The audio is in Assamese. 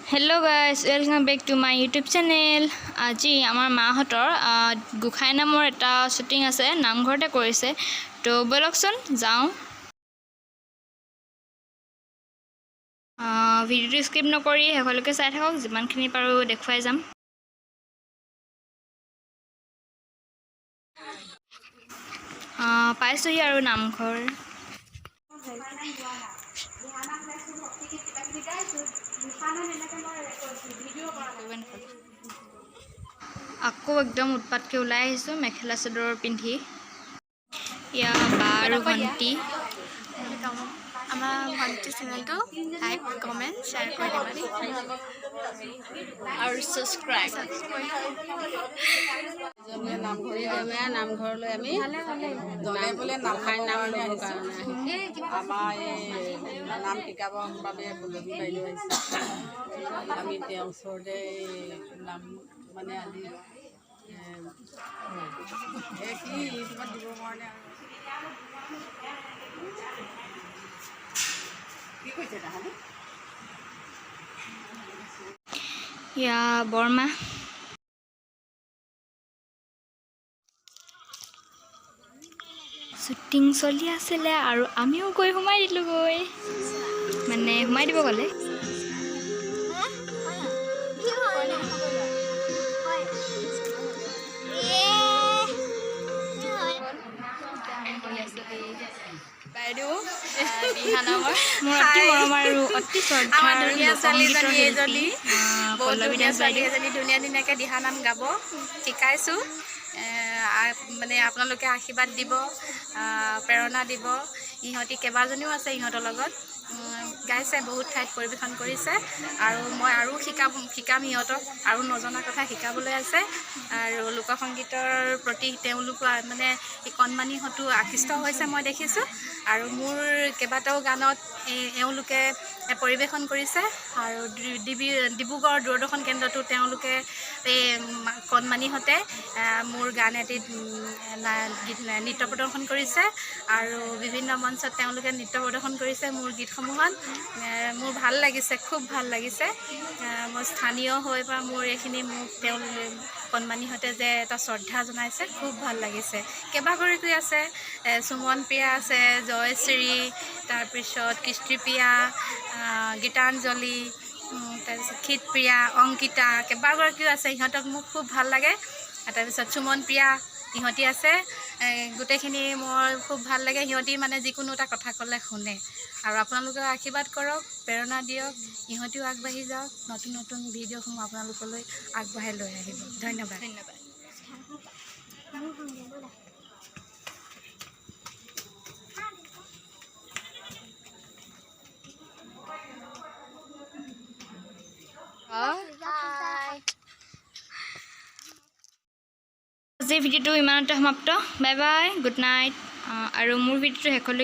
Hello guys, welcome back to my YouTube channel. আজি আমাৰ মাহঁতৰ গোখাই নামৰ এটা শুটিং আছে, নামঘৰতে কৰিছে। তো বলকচোন যাওঁ। ভিডিওটো স্কিপ নকৰি শেষলৈকে চাই থাকক, যিমানখিনি পাৰোঁ দেখুৱাই যাম। পাইছোহি আৰু নামঘৰ। আকৌ একদম উৎপাতকৈ ওলাই আহিছোঁ মেখেলা চাদৰ পিন্ধি। ইয়া বা আৰু ভণ্টি। আমাৰ ভণ্টি চেনেলটো লাইক কমেণ্ট শ্বেয়াৰ কৰি দিবা আৰু ছাবস্ক্ৰাইব। নামঘৰলৈ আমি দলে বোলে নামখাই নাম ল'বৰ কাৰণে আমাৰ এই নাম শিকাবৰ বাবে বলবী বাইদেউ আহিছে। আমি তেওঁৰ ওচৰতে নাম মানে আজি কি ইউটিউবত দিবৰ কাৰণে কি কৈছে তাহাঁতি ইয়া বৰমা। শ্বুটিং চলি আছিলে আৰু আমিও গৈ সোমাই দিলোঁগৈ, মানে সোমাই দিব গ'লে। বাইদেউ মোৰ অতি মৰম আৰু অতি শ্ৰদ্ধা ধুনীয়া ছোৱালীজনী এজনী পল্লৱী দাস বাইদেউ। ধুনীয়া ধুনীয়াকৈ দিহানাম গাব শিকাইছোঁ। মানে আপোনালোকে আশীৰ্বাদ দিব, প্ৰেৰণা দিব। ইহঁতি কেইবাজনীও আছে, ইহঁতৰ লগত গাইছে, বহুত ঠাইত পৰিৱেশন কৰিছে আৰু মই আৰু শিকাম সিহঁতক, আৰু নজনা কথা শিকাবলৈ আছে। আৰু লোকসংগীতৰ প্ৰতি তেওঁলোক মানে কণমানিহঁতো আকৃষ্ট হৈছে মই দেখিছোঁ। আৰু মোৰ কেইবাটাও গানত এওঁলোকে পৰিৱেশন কৰিছে। আৰু ডিব্ৰুগড় দূৰদৰ্শন কেন্দ্ৰতো তেওঁলোকে এই কণমানিহঁতে মোৰ গান এটিত নৃত্য প্ৰদৰ্শন কৰিছে আৰু বিভিন্ন মঞ্চত তেওঁলোকে নৃত্য প্ৰদৰ্শন কৰিছে মোৰ গীতসমূহত। মোৰ ভাল লাগিছে, খুব ভাল লাগিছে। মই স্থানীয় হৈ বা মোৰ এইখিনি মোক তেওঁলোকে কণমানিহঁতে যে এটা শ্ৰদ্ধা জনাইছে, খুব ভাল লাগিছে। কেইবাগৰাকী আছে, সুমন প্ৰিয়া আছে, জয়শ্ৰী, তাৰপিছত কৃষ্টিপ্ৰিয়া, গীতাঞ্জলি, তাৰপিছত ক্ষিতপ্ৰিয়া, অংকিতা, কেইবাগৰাকীও আছে। সিহঁতক মোক খুব ভাল লাগে। তাৰপিছত সুমন প্ৰিয়া, ইহঁতি আছে। গোটেইখিনি মোৰ খুব ভাল লাগে। সিহঁতি মানে যিকোনো এটা কথা ক'লে শুনে। আৰু আপোনালোকেও আশীৰ্বাদ কৰক, প্ৰেৰণা দিয়ক, ইহঁতিও আগবাঢ়ি যাওক, নতুন নতুন ভিডিঅ'সমূহ আপোনালোকলৈ আগবঢ়াই লৈ আহিব। ধন্যবাদ। আজিৰ ভিডিঅ'টো ইমানতে সমাপ্ত। Bye bye, good night. আৰু মোৰ ভিডিঅ'টো শেষলৈকে